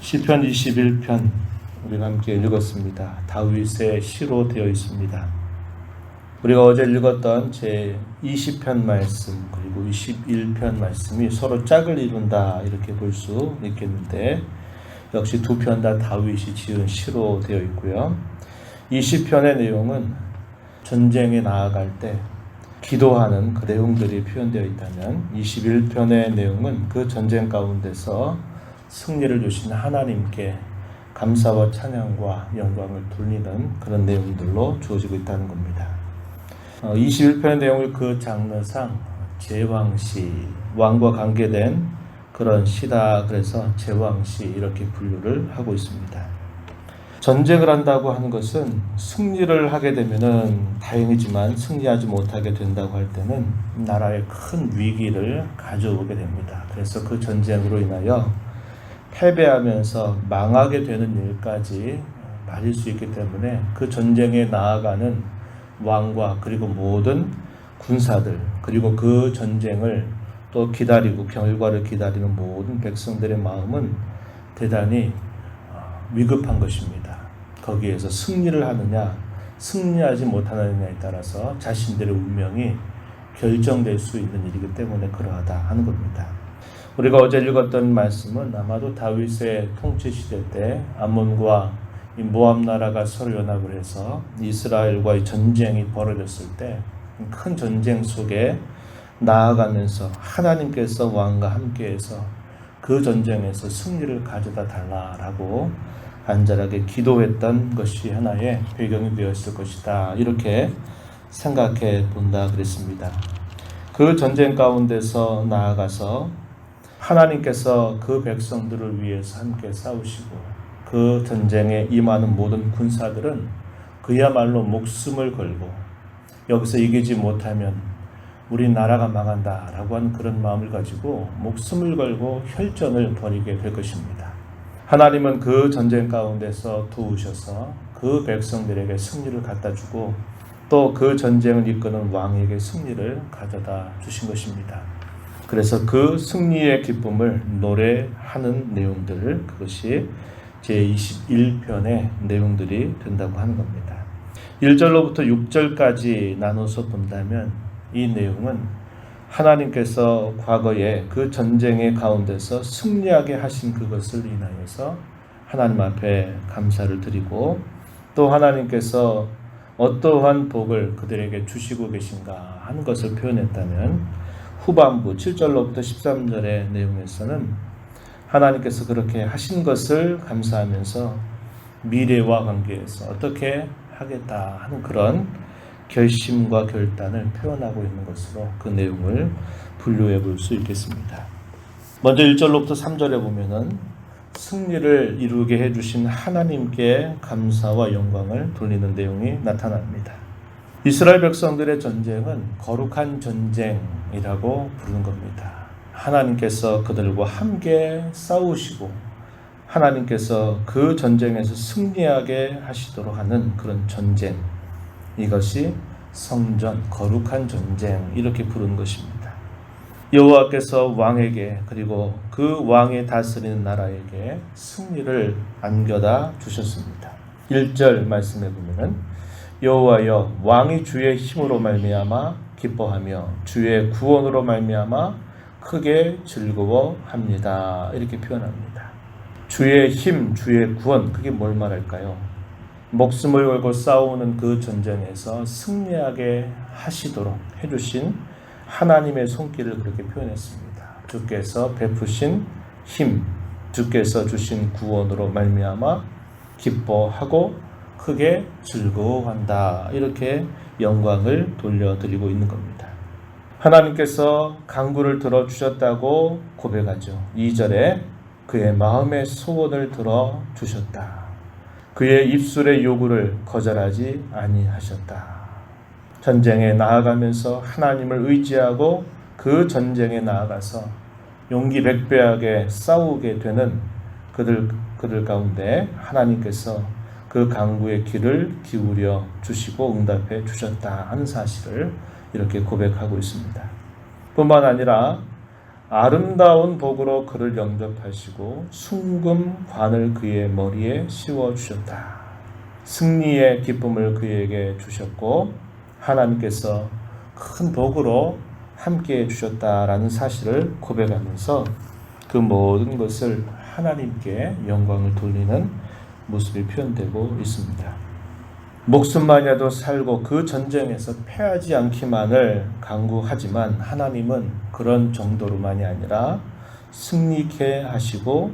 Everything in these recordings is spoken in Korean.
시편 21편 우리가 함께 읽었습니다. 다윗의 시로 되어 있습니다. 우리가 어제 읽었던 제 20편 말씀 그리고 21편 말씀이 서로 짝을 이룬다 이렇게 볼 수 있겠는데 역시 두 편 다 다윗이 지은 시로 되어 있고요. 20편의 내용은 전쟁에 나아갈 때 기도하는 그 내용들이 표현되어 있다면 21편의 내용은 그 전쟁 가운데서 승리를 주신 하나님께 감사와 찬양과 영광을 돌리는 그런 내용들로 주어지고 있다는 겁니다. 21편의 내용을 그 장르상 제왕시, 왕과 관계된 그런 시다. 그래서 제왕시 이렇게 분류를 하고 있습니다. 전쟁을 한다고 하는 것은 승리를 하게 되면은 다행이지만 승리하지 못하게 된다고 할 때는 나라에 큰 위기를 가져오게 됩니다. 그래서 그 전쟁으로 인하여 패배하면서 망하게 되는 일까지 맞을 수 있기 때문에 그 전쟁에 나아가는 왕과 그리고 모든 군사들 그리고 그 전쟁을 또 기다리고 결과를 기다리는 모든 백성들의 마음은 대단히 위급한 것입니다. 거기에서 승리를 하느냐 승리하지 못하느냐에 따라서 자신들의 운명이 결정될 수 있는 일이기 때문에 그러하다 하는 겁니다. 우리가 어제 읽었던 말씀은 아마도 다윗의 통치 시대 때 암몬과 이 모압 나라가 서로 연합을 해서 이스라엘과의 전쟁이 벌어졌을 때 큰 전쟁 속에 나아가면서 하나님께서 왕과 함께해서 그 전쟁에서 승리를 가져다 달라라고 간절하게 기도했던 것이 하나의 배경이 되었을 것이다. 이렇게 생각해 본다 그랬습니다. 그 전쟁 가운데서 나아가서 하나님께서 그 백성들을 위해서 함께 싸우시고 그 전쟁에 임하는 모든 군사들은 그야말로 목숨을 걸고 여기서 이기지 못하면 우리 나라가 망한다라고 하는 그런 마음을 가지고 목숨을 걸고 혈전을 벌이게 될 것입니다. 하나님은 그 전쟁 가운데서 도우셔서 그 백성들에게 승리를 갖다 주고 또 그 전쟁을 이끄는 왕에게 승리를 가져다 주신 것입니다. 그래서 그 승리의 기쁨을 노래하는 내용들, 그것이 제21편의 내용들이 된다고 하는 겁니다. 1절로부터 6절까지 나눠서 본다면 이 내용은 하나님께서 과거에 그 전쟁의 가운데서 승리하게 하신 그것을 인하여서 하나님 앞에 감사를 드리고 또 하나님께서 어떠한 복을 그들에게 주시고 계신가 하는 것을 표현했다면 후반부 7절로부터 13절의 내용에서는 하나님께서 그렇게 하신 것을 감사하면서 미래와 관계에서 어떻게 하겠다 하는 그런 결심과 결단을 표현하고 있는 것으로 그 내용을 분류해 볼 수 있겠습니다. 먼저 1절로부터 3절에 보면은 승리를 이루게 해주신 하나님께 감사와 영광을 돌리는 내용이 나타납니다. 이스라엘 백성들의 전쟁은 거룩한 전쟁이라고 부르는 겁니다. 하나님께서 그들과 함께 싸우시고 하나님께서 그 전쟁에서 승리하게 하시도록 하는 그런 전쟁, 이것이 성전, 거룩한 전쟁 이렇게 부르는 것입니다. 여호와께서 왕에게 그리고 그 왕이 다스리는 나라에게 승리를 안겨다 주셨습니다. 1절 말씀해 보면은 여호와여 왕이 주의 힘으로 말미암아 기뻐하며 주의 구원으로 말미암아 크게 즐거워합니다. 이렇게 표현합니다. 주의 힘, 주의 구원, 그게 뭘 말할까요? 목숨을 걸고 싸우는 그 전쟁에서 승리하게 하시도록 해주신 하나님의 손길을 그렇게 표현했습니다. 주께서 베푸신 힘, 주께서 주신 구원으로 말미암아 기뻐하고 크게 즐거워한다. 이렇게 영광을 돌려드리고 있는 겁니다. 하나님께서 간구를 들어주셨다고 고백하죠. 2절에 그의 마음의 소원을 들어주셨다. 그의 입술의 요구를 거절하지 아니하셨다. 전쟁에 나아가면서 하나님을 의지하고 그 전쟁에 나아가서 용기 백배하게 싸우게 되는 그들 가운데 하나님께서 그 간구의 귀를 기울여 주시고 응답해 주셨다 하는 사실을 이렇게 고백하고 있습니다. 뿐만 아니라 아름다운 복으로 그를 영접하시고 순금관을 그의 머리에 씌워주셨다. 승리의 기쁨을 그에게 주셨고 하나님께서 큰 복으로 함께해 주셨다라는 사실을 고백하면서 그 모든 것을 하나님께 영광을 돌리는 모습이 표현되고 있습니다. 목숨만이라도 살고 그 전쟁에서 패하지 않기만을 간구하지만 하나님은 그런 정도로만이 아니라 승리케 하시고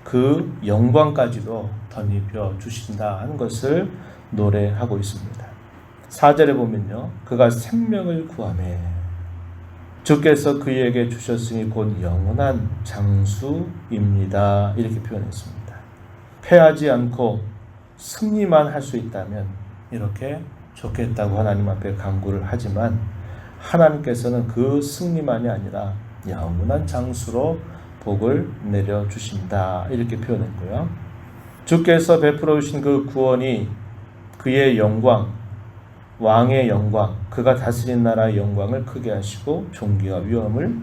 그 영광까지도 덧입혀 주신다 하는 것을 노래하고 있습니다. 4절에 보면요. 그가 생명을 구하매 주께서 그에게 주셨으니 곧 영원한 장수입니다. 이렇게 표현했습니다. 패하지 않고 승리만 할 수 있다면 이렇게 좋겠다고 하나님 앞에 간구를 하지만 하나님께서는 그 승리만이 아니라 영원한 장수로 복을 내려주신다. 이렇게 표현했고요. 주께서 베풀어 주신 그 구원이 그의 영광, 왕의 영광, 그가 다스린 나라의 영광을 크게 하시고 존귀와 위엄을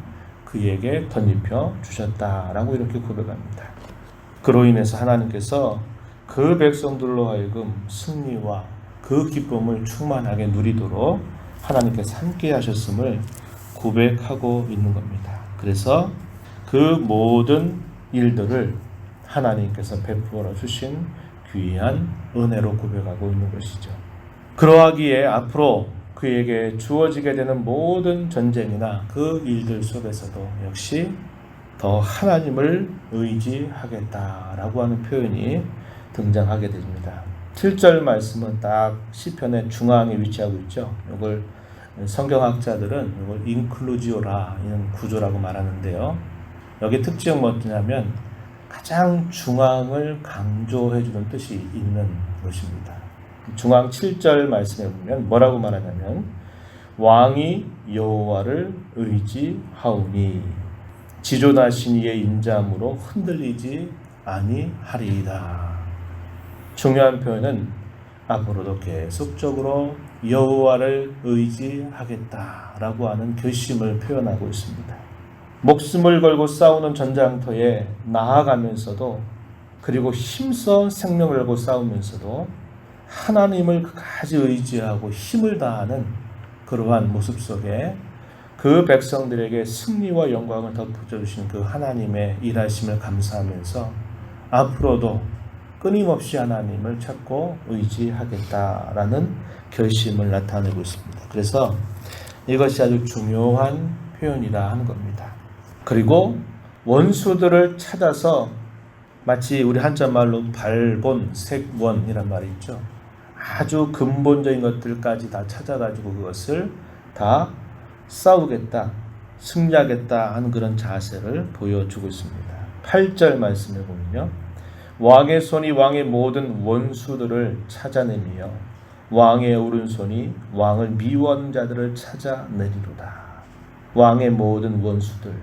그에게 덧입혀 주셨다라고 이렇게 고백합니다. 그로 인해서 하나님께서 그 백성들로 하여금 승리와 그 기쁨을 충만하게 누리도록 하나님께서 함께 하셨음을 고백하고 있는 겁니다. 그래서 그 모든 일들을 하나님께서 베풀어 주신 귀한 은혜로 고백하고 있는 것이죠. 그러하기에 앞으로 그에게 주어지게 되는 모든 전쟁이나 그 일들 속에서도 역시 더 하나님을 의지하겠다라고 하는 표현이 등장하게 됩니다. 7절 말씀은 딱 시편의 중앙에 위치하고 있죠. 이걸 성경학자들은 이걸 인클루지오라 이런 구조라고 말하는데요. 여기 특징은 뭐냐면 가장 중앙을 강조해 주는 뜻이 있는 것입니다. 중앙 7절 말씀에 보면 뭐라고 말하냐면 왕이 여호와를 의지하오니 지존하신 이의 인자함으로 흔들리지 아니하리이다. 중요한 표현은 앞으로도 계속적으로 여호와를 의지하겠다라고 하는 결심을 표현하고 있습니다. 목숨을 걸고 싸우는 전장터에 나아가면서도 그리고 힘써 생명을 걸고 싸우면서도 하나님을 끝까지 의지하고 힘을 다하는 그러한 모습 속에 그 백성들에게 승리와 영광을 덧붙여주신 그 하나님의 일하심을 감사하면서 앞으로도 끊임없이 하나님을 찾고 의지하겠다라는 결심을 나타내고 있습니다. 그래서 이것이 아주 중요한 표현이라 하는 겁니다. 그리고 원수들을 찾아서 마치 우리 한자말로 발본, 색원이란 말이 있죠. 아주 근본적인 것들까지 다 찾아가지고 그것을 다 싸우겠다, 승리하겠다 하는 그런 자세를 보여주고 있습니다. 8절 말씀에 보면요. 왕의 손이 왕의 모든 원수들을 찾아내며 왕의 오른손이 왕을 미워하는 자들을 찾아내리로다. 왕의 모든 원수들,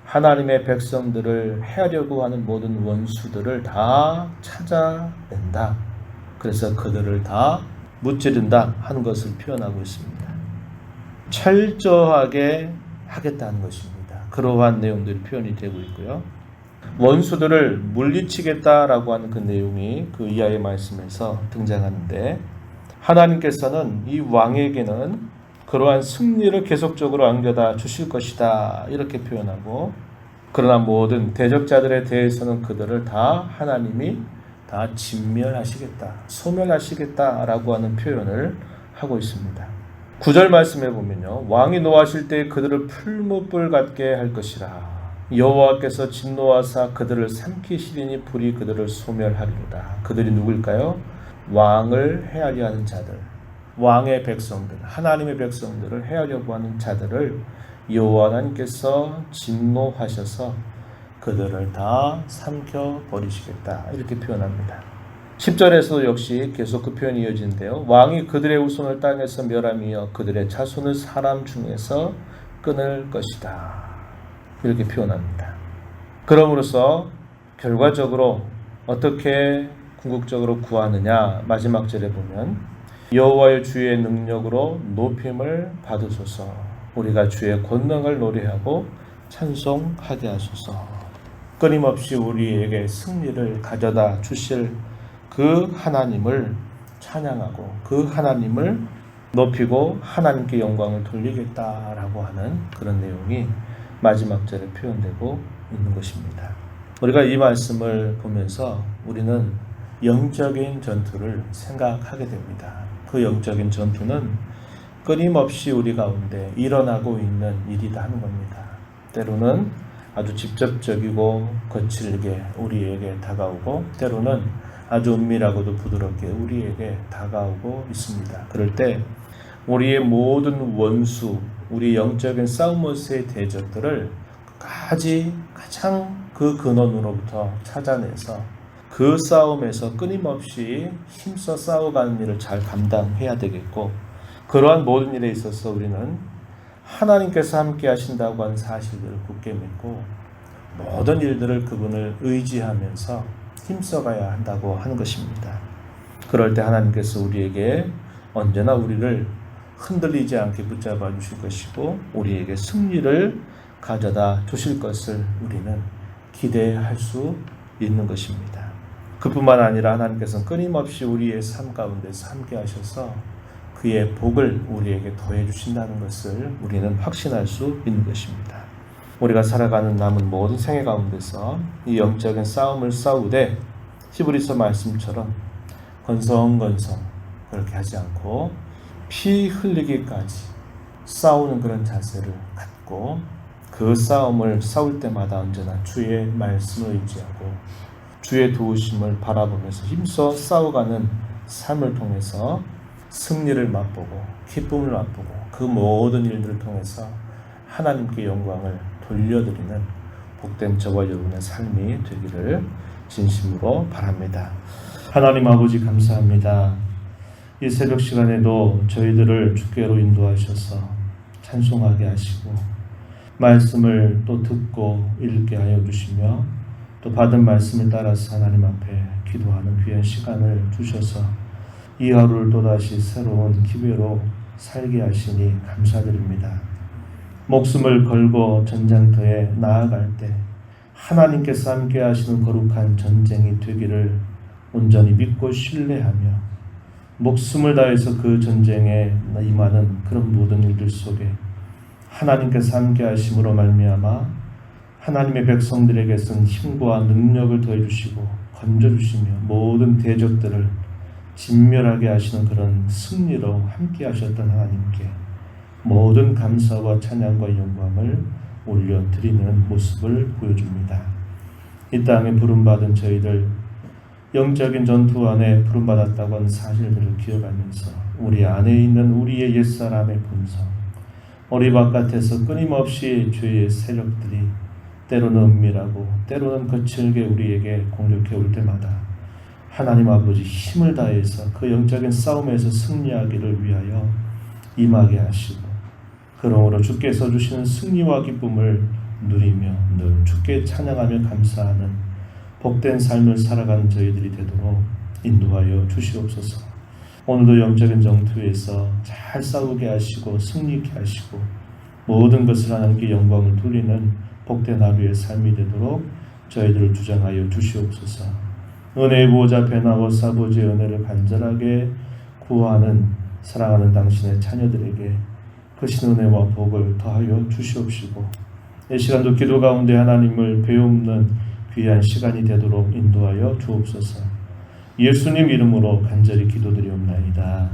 하나님의 백성들을 해하려고 하는 모든 원수들을 다 찾아낸다. 그래서 그들을 다 무찌른다 하는 것을 표현하고 있습니다. 철저하게 하겠다는 것입니다. 그러한 내용들이 표현이 되고 있고요. 원수들을 물리치겠다라고 하는 그 내용이 그 이하의 말씀에서 등장하는데 하나님께서는 이 왕에게는 그러한 승리를 계속적으로 안겨다 주실 것이다 이렇게 표현하고 그러나 모든 대적자들에 대해서는 그들을 다 하나님이 다 진멸하시겠다, 소멸하시겠다라고 하는 표현을 하고 있습니다. 9절 말씀에 보면요. 왕이 노하실 때 그들을 풀무불 같게 할 것이라. 여호와께서 진노하사 그들을 삼키시리니 불이 그들을 소멸하리로다. 그들이 누굴까요? 왕을 해하려 하는 자들, 왕의 백성들, 하나님의 백성들을 해하려고 하는 자들을 여호와 하나님께서 진노하셔서 그들을 다 삼켜버리시겠다 이렇게 표현합니다. 10절에서도 역시 계속 그 표현이 이어지는데요. 왕이 그들의 후손을 땅에서 멸하며 그들의 자손을 사람 중에서 끊을 것이다 이렇게 표현합니다. 그러므로서 결과적으로 어떻게 궁극적으로 구하느냐 마지막 절에 보면 여호와의 주의 능력으로 높임을 받으소서. 우리가 주의 권능을 노래하고 찬송하게 하소서. 끊임없이 우리에게 승리를 가져다 주실 그 하나님을 찬양하고 그 하나님을 높이고 하나님께 영광을 돌리겠다라고 하는 그런 내용이 마지막 절에 표현되고 있는 것입니다. 우리가 이 말씀을 보면서 우리는 영적인 전투를 생각하게 됩니다. 그 영적인 전투는 끊임없이 우리 가운데 일어나고 있는 일이다 하는 겁니다. 때로는 아주 직접적이고 거칠게 우리에게 다가오고 때로는 아주 은밀하고도 부드럽게 우리에게 다가오고 있습니다. 그럴 때 우리의 모든 원수, 우리 영적인 싸움의 대적들을 가장 그 근원으로부터 찾아내서 그 싸움에서 끊임없이 힘써 싸워가는 일을 잘 감당해야 되겠고, 그러한 모든 일에 있어서 우리는 하나님께서 함께 하신다고 하는 사실들을 굳게 믿고 모든 일들을 그분을 의지하면서 힘써가야 한다고 하는 것입니다. 그럴 때 하나님께서 우리에게 언제나 우리를 흔들리지 않게 붙잡아 주실 것이고 우리에게 승리를 가져다 주실 것을 우리는 기대할 수 있는 것입니다. 그뿐만 아니라 하나님께서는 끊임없이 우리의 삶 가운데서 함께 하셔서 그의 복을 우리에게 더해 주신다는 것을 우리는 확신할 수 있는 것입니다. 우리가 살아가는 남은 모든 생애 가운데서 이 영적인 싸움을 싸우되 히브리서 말씀처럼 건성건성 그렇게 하지 않고 피 흘리기까지 싸우는 그런 자세를 갖고 그 싸움을 싸울 때마다 언제나 주의 말씀을 의지하고 주의 도우심을 바라보면서 힘써 싸워가는 삶을 통해서 승리를 맛보고 기쁨을 맛보고 그 모든 일들을 통해서 하나님께 영광을 돌려드리는 복된 저와 여러분의 삶이 되기를 진심으로 바랍니다. 하나님 아버지 감사합니다. 이 새벽 시간에도 저희들을 주께로 인도하셔서 찬송하게 하시고 말씀을 또 듣고 읽게 하여 주시며 또 받은 말씀을 따라서 하나님 앞에 기도하는 귀한 시간을 주셔서 이 하루를 또다시 새로운 기회로 살게 하시니 감사드립니다. 목숨을 걸고 전장터에 나아갈 때 하나님께서 함께 하시는 거룩한 전쟁이 되기를 온전히 믿고 신뢰하며 목숨을 다해서 그 전쟁에 임하는 그런 모든 일들 속에 하나님께서 함께 하심으로 말미암아 하나님의 백성들에게선 힘과 능력을 더해주시고 건져주시며 모든 대적들을 진멸하게 하시는 그런 승리로 함께 하셨던 하나님께 모든 감사와 찬양과 영광을 올려드리는 모습을 보여줍니다. 이 땅에 부름받은 저희들 영적인 전투 안에 부름받았다고 하는 사실들을 기억하면서 우리 안에 있는 우리의 옛사람의 본성, 우리 바깥에서 끊임없이 죄의 세력들이 때로는 은밀하고 때로는 거칠게 우리에게 공격해 올 때마다 하나님 아버지 힘을 다해서 그 영적인 싸움에서 승리하기를 위하여 임하게 하시고 그러므로 주께서 주시는 승리와 기쁨을 누리며 늘 주께 찬양하며 감사하는 복된 삶을 살아가는 저희들이 되도록 인도하여 주시옵소서. 오늘도 영적인 전투에서 잘 싸우게 하시고 승리케 하시고 모든 것을 하나님께 영광을 돌리는 복된 하루의 삶이 되도록 저희들을 주장하여 주시옵소서. 은혜의 보호자 앞에 나와 아버지의 은혜를 간절하게 구하는 사랑하는 당신의 자녀들에게 크신 은혜와 복을 더하여 주시옵시고 이 시간도 기도 가운데 하나님을 배우는 귀한 시간이 되도록 인도하여 주옵소서. 예수님 이름으로 간절히 기도드리옵나이다.